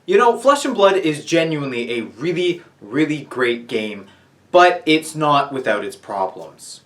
You know, Flesh and Blood is genuinely a really, really great game, but it's not without its problems.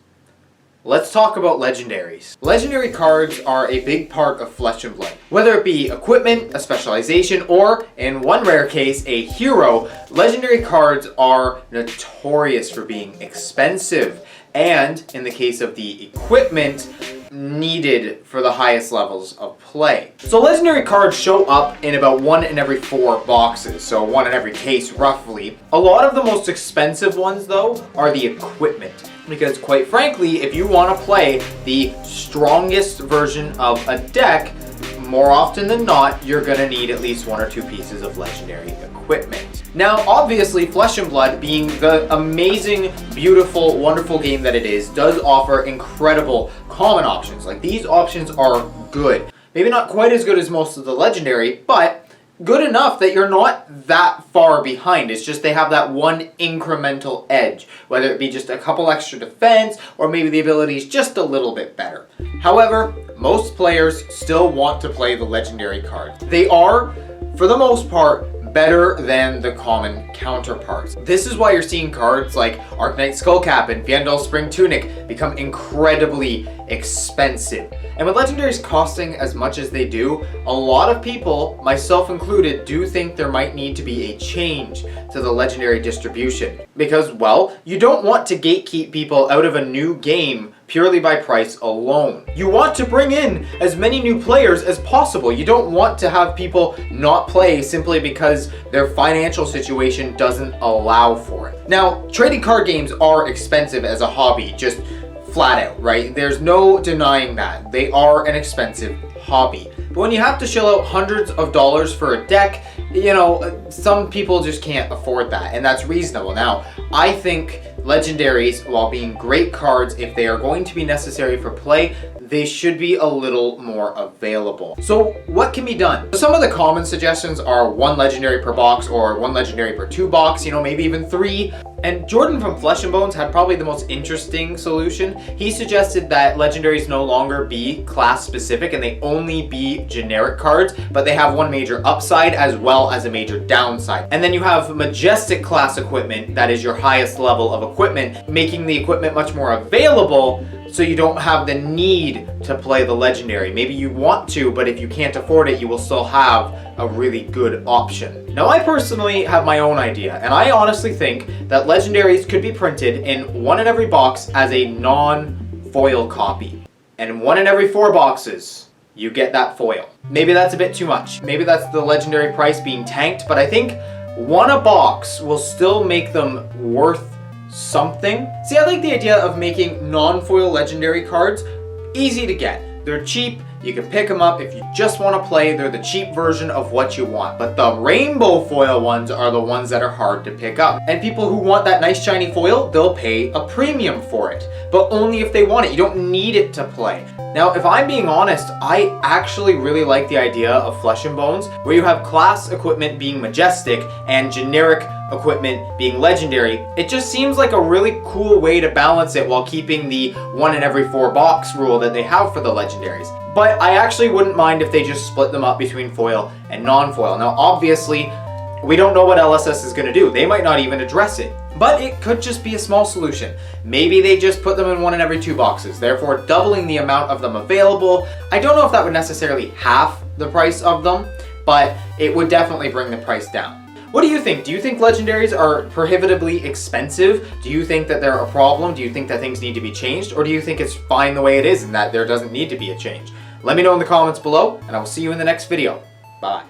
Let's talk about legendaries. Legendary cards are a big part of Flesh and Blood. Whether it be equipment, a specialization, or, in one rare case, a hero, legendary cards are notorious for being expensive, and, in the case of the equipment, needed for the highest levels of play. So legendary cards show up in about 1 in every 4 boxes, so 1 in every case roughly. A lot of the most expensive ones though are the equipment, because quite frankly, if you want to play the strongest version of a deck, more often than not, you're gonna need at least 1 or 2 pieces of legendary equipment. Now, obviously, Flesh and Blood, being the amazing, beautiful, wonderful game that it is, does offer incredible common options. Like, these options are good. Maybe not quite as good as most of the legendary, but good enough that you're not that far behind. It's just they have that one incremental edge, whether it be just a couple extra defense or maybe the ability is just a little bit better. However, most players still want to play the legendary cards. They are, for the most part, better than the common counterparts. This is why you're seeing cards like Arcanite Skullcap and Fyendal Spring Tunic become incredibly expensive. And with legendaries costing as much as they do, a lot of people, myself included, do think there might need to be a change to the legendary distribution. Because, well, you don't want to gatekeep people out of a new game purely by price alone. You want to bring in as many new players as possible. You don't want to have people not play simply because their financial situation doesn't allow for it. Now, trading card games are expensive as a hobby, just flat out, right? There's no denying that. They are an expensive hobby. But when you have to shell out hundreds of dollars for a deck, you know, some people just can't afford that, and that's reasonable. Now, I think legendaries, while being great cards, if they are going to be necessary for play, they should be a little more available. So what can be done? Some of the common suggestions are 1 legendary per box or 1 legendary per 2 box, you know, maybe even 3. And Jordan from Flesh and Bones had probably the most interesting solution. He suggested that legendaries no longer be class specific and they only be generic cards, but they have one major upside as well as a major downside. And then you have majestic class equipment, that is your highest level of equipment, making the equipment much more available so you don't have the need to play the legendary. Maybe you want to, but if you can't afford it, you will still have a really good option. Now, I personally have my own idea, and I honestly think that legendaries could be printed in 1 in every box as a non-foil copy. And in 1 in every 4 boxes, you get that foil. Maybe that's a bit too much. Maybe that's the legendary price being tanked, but I think 1 a box will still make them worth something. See, I like the idea of making non-foil legendary cards easy to get. They're cheap, you can pick them up if you just want to play. They're the cheap version of what you want. But the rainbow foil ones are the ones that are hard to pick up. And people who want that nice shiny foil, they'll pay a premium for it. But only if they want it. You don't need it to play. Now, if I'm being honest, I actually really like the idea of Flesh and Bones, where you have class equipment being majestic and generic equipment being legendary. It just seems like a really cool way to balance it while keeping the 1 in every 4 box rule that they have for the legendaries. But I actually wouldn't mind if they just split them up between foil and non-foil. Now, obviously, we don't know what LSS is going to do. They might not even address it. But it could just be a small solution. Maybe they just put them in 1 in every 2 boxes, therefore doubling the amount of them available. I don't know if that would necessarily half the price of them, but it would definitely bring the price down. What do you think? Do you think legendaries are prohibitively expensive? Do you think that they're a problem? Do you think that things need to be changed? Or do you think it's fine the way it is and that there doesn't need to be a change? Let me know in the comments below, and I will see you in the next video. Bye.